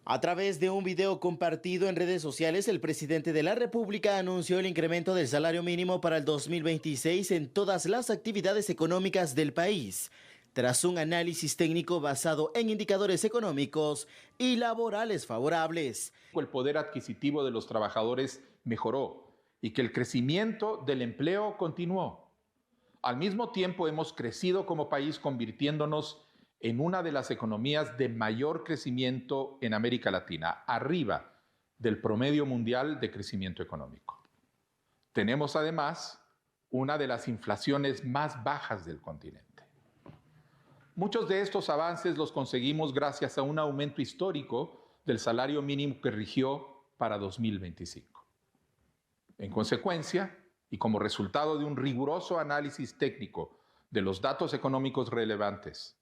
A través de un video compartido en redes sociales, el presidente de la República anunció el incremento del salario mínimo para el 2026 en todas las actividades económicas del país, tras un análisis técnico basado en indicadores económicos y laborales favorables. El poder adquisitivo de los trabajadores mejoró y que el crecimiento del empleo continuó. Al mismo tiempo, hemos crecido como país, convirtiéndonos en una de las economías de mayor crecimiento en América Latina, arriba del promedio mundial de crecimiento económico. Tenemos además una de las inflaciones más bajas del continente. Muchos de estos avances los conseguimos gracias a un aumento histórico del salario mínimo que rigió para 2025. En consecuencia, y como resultado de un riguroso análisis técnico de los datos económicos relevantes,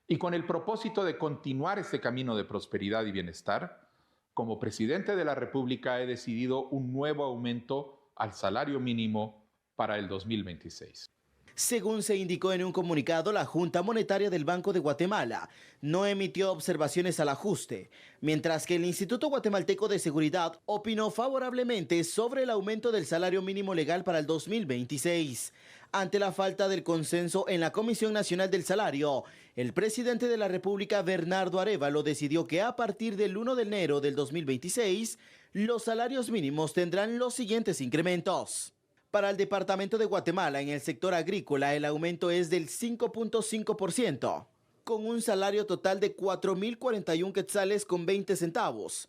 y con el propósito de continuar este camino de prosperidad y bienestar, como presidente de la República he decidido un nuevo aumento al salario mínimo para el 2026. Según se indicó en un comunicado, la Junta Monetaria del Banco de Guatemala no emitió observaciones al ajuste, mientras que el Instituto Guatemalteco de Seguridad opinó favorablemente sobre el aumento del salario mínimo legal para el 2026. Ante la falta del consenso en la Comisión Nacional del Salario, el presidente de la República, Bernardo Arévalo, decidió que a partir del 1 de enero del 2026, los salarios mínimos tendrán los siguientes incrementos. Para el departamento de Guatemala, en el sector agrícola, el aumento es del 5.5%, con un salario total de 4.041 quetzales con 20 centavos.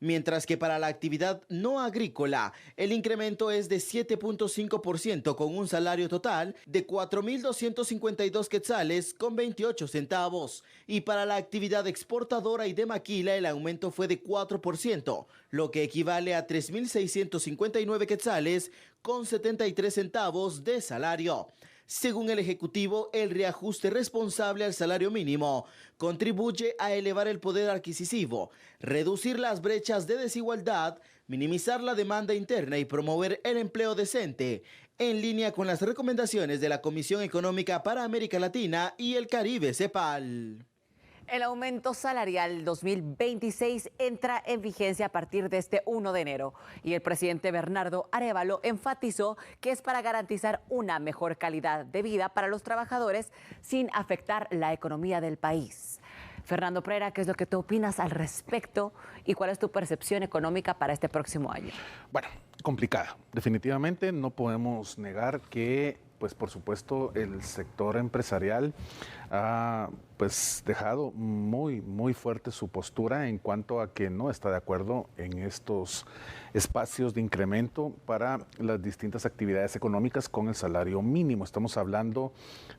Mientras que para la actividad no agrícola, el incremento es de 7.5% con un salario total de 4.252 quetzales con 28 centavos. Y para la actividad exportadora y de maquila, el aumento fue de 4%, lo que equivale a 3.659 quetzales con 73 centavos de salario. Según el Ejecutivo, el reajuste responsable al salario mínimo contribuye a elevar el poder adquisitivo, reducir las brechas de desigualdad, minimizar la demanda interna y promover el empleo decente, en línea con las recomendaciones de la Comisión Económica para América Latina y el Caribe, CEPAL. El aumento salarial 2026 entra en vigencia a partir de este 1 de enero y el presidente Bernardo Arévalo enfatizó que es para garantizar una mejor calidad de vida para los trabajadores sin afectar la economía del país. Fernando Prera, ¿qué es lo que tú opinas al respecto y cuál es tu percepción económica para este próximo año? Bueno, complicada. Definitivamente no podemos negar que pues por supuesto el sector empresarial ha pues dejado muy fuerte su postura en cuanto a que no está de acuerdo en estos espacios de incremento para las distintas actividades económicas con el salario mínimo. Estamos hablando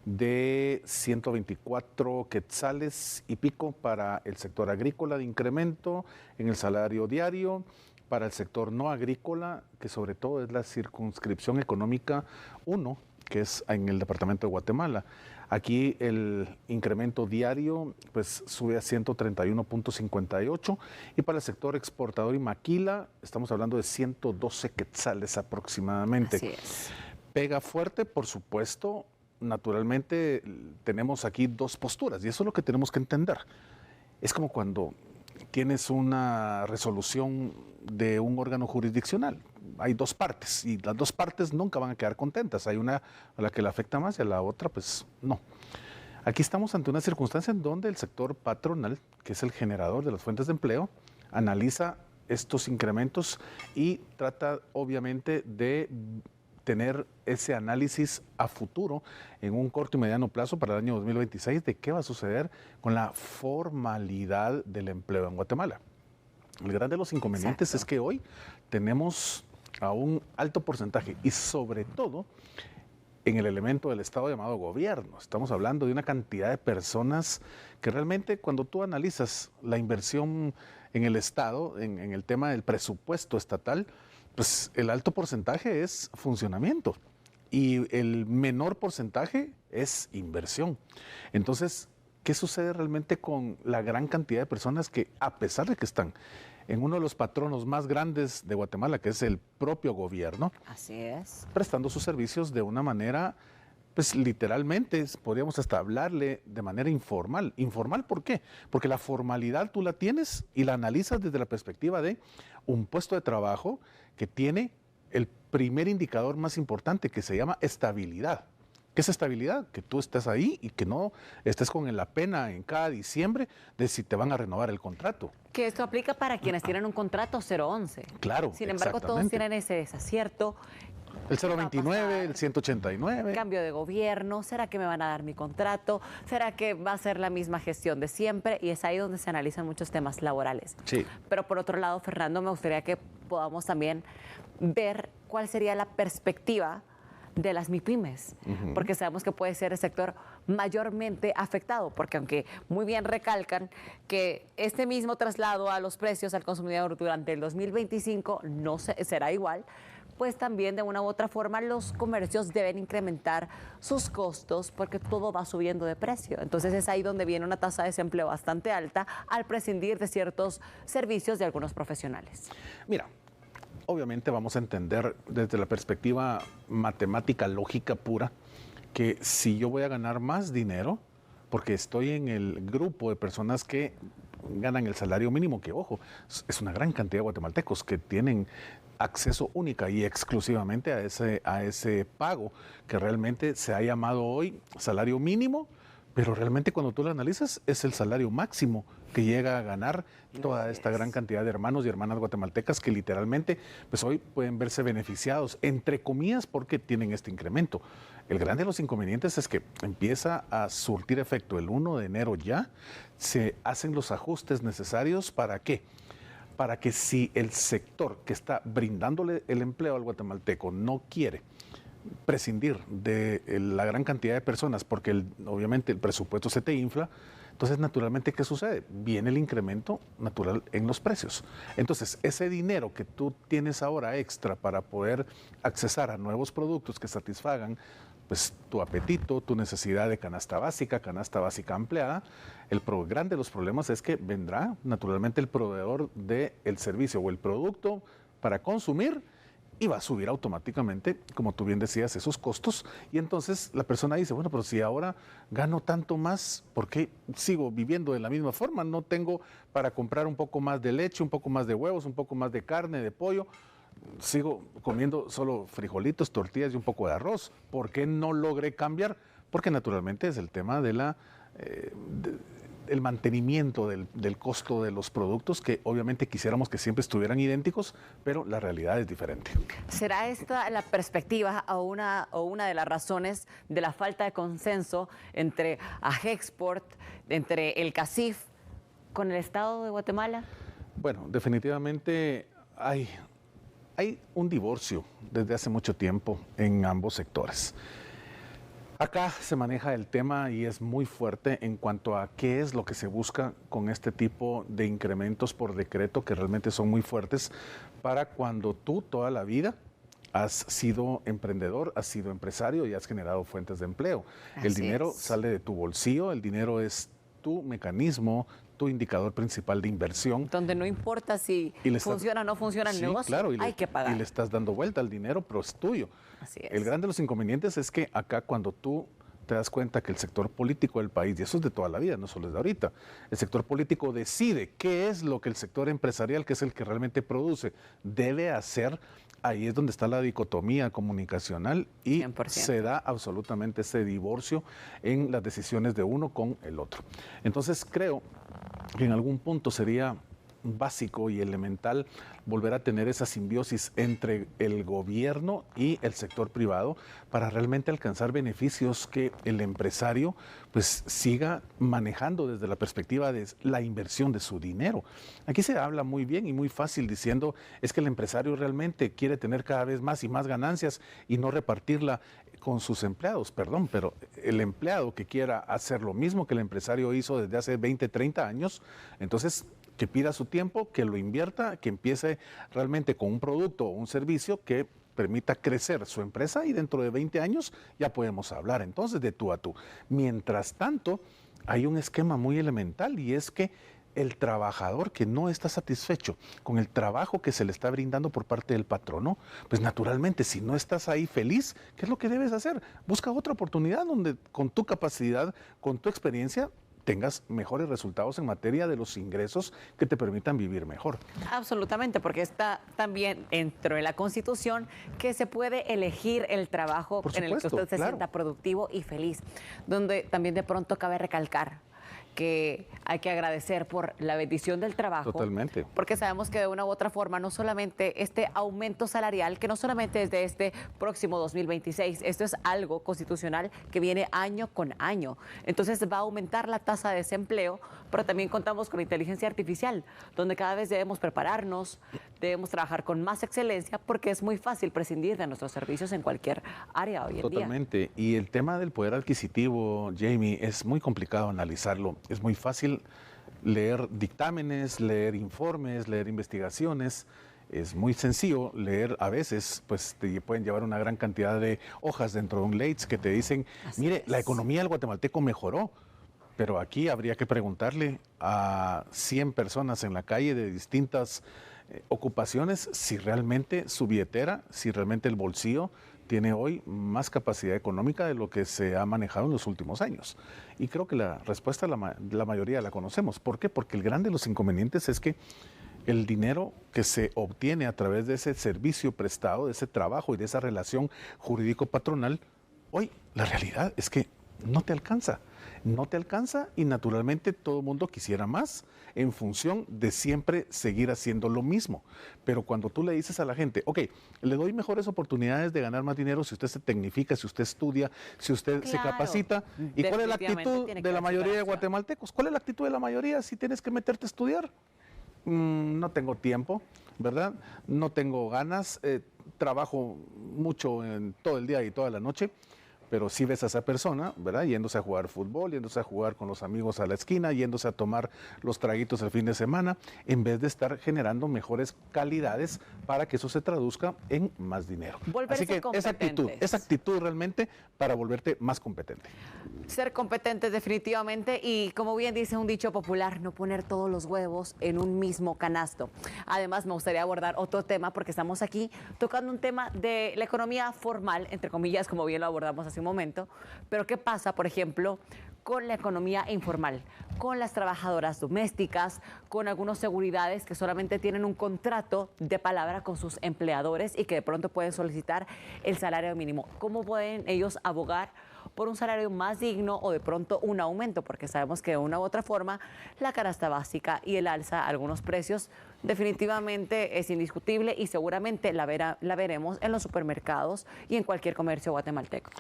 de 124 quetzales y pico para el sector agrícola de incremento en el salario diario. Para el sector no agrícola, que sobre todo es la circunscripción económica 1, que es en el departamento de Guatemala. Aquí el incremento diario pues sube a 131.58 y para el sector exportador y maquila estamos hablando de 112 quetzales aproximadamente. Así es. Pega fuerte, por supuesto, naturalmente tenemos aquí dos posturas y eso es lo que tenemos que entender. Es como cuando tienes una resolución de un órgano jurisdiccional. Hay dos partes y las dos partes nunca van a quedar contentas. Hay una a la que le afecta más y a la otra pues no. Aquí estamos ante una circunstancia en donde el sector patronal, que es el generador de las fuentes de empleo, analiza estos incrementos y trata obviamente de tener ese análisis a futuro en un corto y mediano plazo para el año 2026 de qué va a suceder con la formalidad del empleo en Guatemala. El gran de los inconvenientes es que hoy tenemos a un alto porcentaje y sobre todo en el elemento del Estado llamado gobierno. Estamos hablando de una cantidad de personas que realmente cuando tú analizas la inversión en el Estado, en el tema del presupuesto estatal, pues el alto porcentaje es funcionamiento y el menor porcentaje es inversión. Entonces, ¿qué sucede realmente con la gran cantidad de personas que, a pesar de que están en uno de los patronos más grandes de Guatemala, que es el propio gobierno, así es, prestando sus servicios de una manera pues literalmente podríamos hasta hablarle de manera informal. ¿Informal por qué? Porque la formalidad tú la tienes y la analizas desde la perspectiva de un puesto de trabajo que tiene el primer indicador más importante, que se llama estabilidad. ¿Qué es estabilidad? Que tú estés ahí y que no estés con la pena en cada diciembre de si te van a renovar el contrato. Que esto aplica para quienes tienen un contrato 011. Claro, Sin embargo, todos tienen ese desacierto. El 029, el 189. Cambio de gobierno, ¿será que me van a dar mi contrato? ¿Será que va a ser la misma gestión de siempre? Y es ahí donde se analizan muchos temas laborales. Sí. Pero por otro lado, Fernando, me gustaría que podamos también ver cuál sería la perspectiva de las MIPYMES, porque sabemos que puede ser el sector mayormente afectado, porque aunque muy bien recalcan que este mismo traslado a los precios al consumidor durante el 2025 no será igual, pues también de una u otra forma los comercios deben incrementar sus costos porque todo va subiendo de precio. Entonces es ahí donde viene una tasa de desempleo bastante alta al prescindir de ciertos servicios de algunos profesionales. Mira, obviamente vamos a entender desde la perspectiva matemática, lógica pura, que si yo voy a ganar más dinero, porque estoy en el grupo de personas que ganan el salario mínimo, que ojo, es una gran cantidad de guatemaltecos que tienen acceso única y exclusivamente a ese pago que realmente se ha llamado hoy salario mínimo, pero realmente cuando tú lo analizas es el salario máximo que llega a ganar toda esta gran cantidad de hermanos y hermanas guatemaltecas que literalmente pues hoy pueden verse beneficiados, entre comillas, porque tienen este incremento. El grande de los inconvenientes es que empieza a surtir efecto el 1 de enero ya, se hacen los ajustes necesarios. ¿Para qué? Para que si el sector que está brindándole el empleo al guatemalteco no quiere prescindir de la gran cantidad de personas, porque obviamente el presupuesto se te infla, entonces naturalmente, ¿qué sucede? Viene el incremento natural en los precios. Entonces, ese dinero que tú tienes ahora extra para poder accesar a nuevos productos que satisfagan pues tu apetito, tu necesidad de canasta básica ampliada, el grande de los problemas es que vendrá naturalmente el proveedor del servicio o el producto para consumir y va a subir automáticamente, como tú bien decías, esos costos. Y entonces la persona dice, bueno, pero si ahora gano tanto más, ¿por qué sigo viviendo de la misma forma? No tengo para comprar un poco más de leche, un poco más de huevos, un poco más de carne, de pollo. Sigo comiendo solo frijolitos, tortillas y un poco de arroz. ¿Por qué no logré cambiar? Porque naturalmente es el tema de el mantenimiento del costo de los productos, que obviamente quisiéramos que siempre estuvieran idénticos, pero la realidad es diferente. ¿Será esta la perspectiva o una de las razones de la falta de consenso entre Agexport, entre el CACIF, con el Estado de Guatemala? Bueno, definitivamente hay un divorcio desde hace mucho tiempo en ambos sectores. Acá se maneja el tema y es muy fuerte en cuanto a qué es lo que se busca con este tipo de incrementos por decreto, que realmente son muy fuertes para cuando tú toda la vida has sido emprendedor, has sido empresario y has generado fuentes de empleo. El dinero sale de tu bolsillo, el dinero es tu mecanismo, tu indicador principal de inversión. Donde no importa si funciona o no funciona el negocio, claro, hay que pagar. Y le estás dando vuelta al dinero, pero es tuyo. Así es. El grande de los inconvenientes es que acá cuando tú te das cuenta que el sector político del país, y eso es de toda la vida, no solo es de ahorita, el sector político decide qué es lo que el sector empresarial, que es el que realmente produce, debe hacer. Ahí es donde está la dicotomía comunicacional y 100%. Se da absolutamente ese divorcio en las decisiones de uno con el otro. Entonces creo que en algún punto sería básico y elemental volver a tener esa simbiosis entre el gobierno y el sector privado para realmente alcanzar beneficios que el empresario pues siga manejando desde la perspectiva de la inversión de su dinero. Aquí se habla muy bien y muy fácil diciendo es que el empresario realmente quiere tener cada vez más y más ganancias y no repartirla con sus empleados, perdón, pero el empleado que quiera hacer lo mismo que el empresario hizo desde hace 20, 30 años, entonces que pida su tiempo, que lo invierta, que empiece realmente con un producto o un servicio que permita crecer su empresa y dentro de 20 años ya podemos hablar entonces de tú a tú. Mientras tanto, hay un esquema muy elemental y es que el trabajador que no está satisfecho con el trabajo que se le está brindando por parte del patrono, pues naturalmente, si no estás ahí feliz, ¿qué es lo que debes hacer? Busca otra oportunidad donde con tu capacidad, con tu experiencia, tengas mejores resultados en materia de los ingresos que te permitan vivir mejor. Absolutamente, porque está también dentro de la Constitución que se puede elegir el trabajo en el que usted se sienta productivo y feliz, donde también de pronto cabe recalcar que hay que agradecer por la bendición del trabajo. Totalmente. Porque sabemos que de una u otra forma, no solamente este aumento salarial, que no solamente es de este próximo 2026, esto es algo constitucional que viene año con año. Entonces va a aumentar la tasa de desempleo, pero también contamos con inteligencia artificial, donde cada vez debemos prepararnos, debemos trabajar con más excelencia, porque es muy fácil prescindir de nuestros servicios en cualquier área hoy en día. Totalmente. Y el tema del poder adquisitivo, Jamie, es muy complicado analizarlo. Es muy fácil leer dictámenes, leer informes, leer investigaciones. Es muy sencillo leer, a veces, pues te pueden llevar una gran cantidad de hojas dentro de un Leitz que te dicen, mire, la economía del guatemalteco mejoró. Pero aquí habría que preguntarle a 100 personas en la calle de distintas ocupaciones si realmente su billetera, si realmente el bolsillo tiene hoy más capacidad económica de lo que se ha manejado en los últimos años. Y creo que la respuesta la mayoría la conocemos. ¿Por qué? Porque el grande de los inconvenientes es que el dinero que se obtiene a través de ese servicio prestado, de ese trabajo y de esa relación jurídico-patronal, hoy la realidad es que no te alcanza. No te alcanza y naturalmente todo el mundo quisiera más en función de siempre seguir haciendo lo mismo. Pero cuando tú le dices a la gente, ok, le doy mejores oportunidades de ganar más dinero si usted se tecnifica, si usted estudia, si usted se capacita. ¿Y cuál es la actitud de la mayoría de guatemaltecos? ¿Cuál es la actitud de la mayoría si tienes que meterte a estudiar? No tengo tiempo, ¿verdad? No tengo ganas, trabajo mucho en todo el día y toda la noche. Pero sí ves a esa persona, ¿verdad? Yéndose a jugar fútbol, yéndose a jugar con los amigos a la esquina, yéndose a tomar los traguitos el fin de semana, en vez de estar generando mejores calidades para que eso se traduzca en más dinero. Así que esa actitud realmente para volverte más competente. Ser competentes definitivamente y, como bien dice un dicho popular, no poner todos los huevos en un mismo canasto. Además, me gustaría abordar otro tema porque estamos aquí tocando un tema de la economía formal, entre comillas, como bien lo abordamos hace un momento, pero ¿qué pasa, por ejemplo, con la economía informal, con las trabajadoras domésticas, con algunas seguridades que solamente tienen un contrato de palabra con sus empleadores y que de pronto pueden solicitar el salario mínimo? ¿Cómo pueden ellos abogar por un salario más digno o de pronto un aumento? Porque sabemos que de una u otra forma la canasta básica y el alza a algunos precios definitivamente es indiscutible y seguramente la veremos en los supermercados y en cualquier comercio guatemalteco.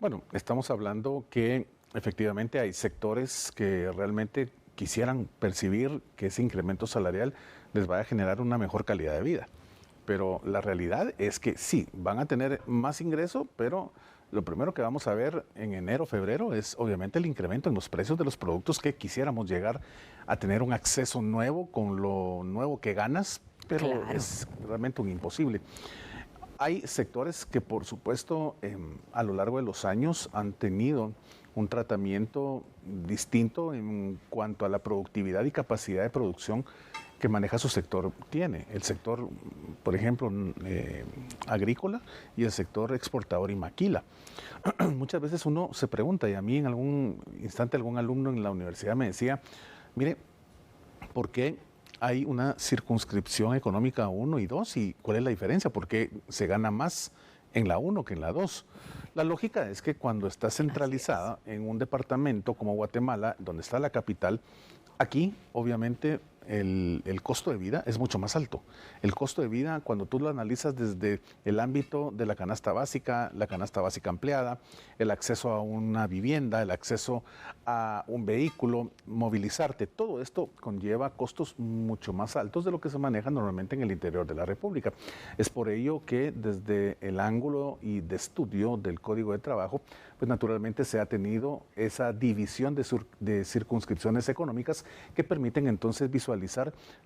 Bueno, estamos hablando que efectivamente hay sectores que realmente quisieran percibir que ese incremento salarial les vaya a generar una mejor calidad de vida. Pero la realidad es que sí, van a tener más ingreso, pero lo primero que vamos a ver en enero, febrero es obviamente el incremento en los precios de los productos que quisiéramos llegar a tener un acceso nuevo con lo nuevo que ganas, pero claro, es realmente un imposible. Hay sectores que por supuesto a lo largo de los años han tenido un tratamiento distinto en cuanto a la productividad y capacidad de producción que maneja su sector tiene. El sector, por ejemplo, agrícola y el sector exportador y maquila. Muchas veces uno se pregunta, y a mí en algún instante algún alumno en la universidad me decía, mire, ¿por qué hay una circunscripción económica 1 y 2 y cuál es la diferencia? ¿Por qué se gana más en la 1 que en la 2? La lógica es que cuando está centralizada en un departamento como Guatemala, donde está la capital, aquí obviamente el costo de vida es mucho más alto. El costo de vida, cuando tú lo analizas desde el ámbito de la canasta básica ampliada, el acceso a una vivienda, el acceso a un vehículo, movilizarte, todo esto conlleva costos mucho más altos de lo que se maneja normalmente en el interior de la República. Es por ello que desde el ángulo y de estudio del Código de Trabajo, pues naturalmente se ha tenido esa división de circunscripciones económicas que permiten entonces visualizar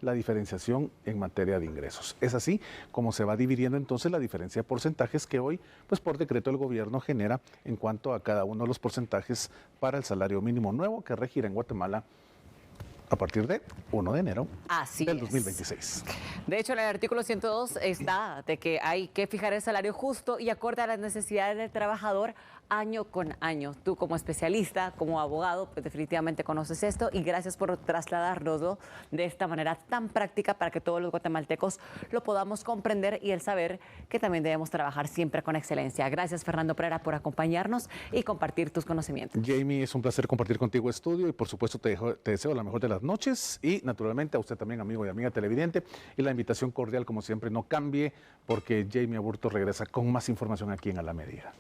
la diferenciación en materia de ingresos. Es así como se va dividiendo entonces la diferencia de porcentajes que hoy, pues por decreto el gobierno genera en cuanto a cada uno de los porcentajes para el salario mínimo nuevo que regirá en Guatemala a partir de 1 de enero Así del es. 2026. De hecho, en el artículo 102 está de que hay que fijar el salario justo y acorde a las necesidades del trabajador año con año. Tú como especialista, como abogado, pues definitivamente conoces esto y gracias por trasladárnoslo de esta manera tan práctica para que todos los guatemaltecos lo podamos comprender y el saber que también debemos trabajar siempre con excelencia. Gracias, Fernando Pereira, por acompañarnos y compartir tus conocimientos. Jamie, es un placer compartir contigo estudio y por supuesto te deseo la mejor de las noches y naturalmente a usted también, amigo y amiga televidente, y la invitación cordial como siempre, no cambie porque Jamie Aburto regresa con más información aquí en A la Medida.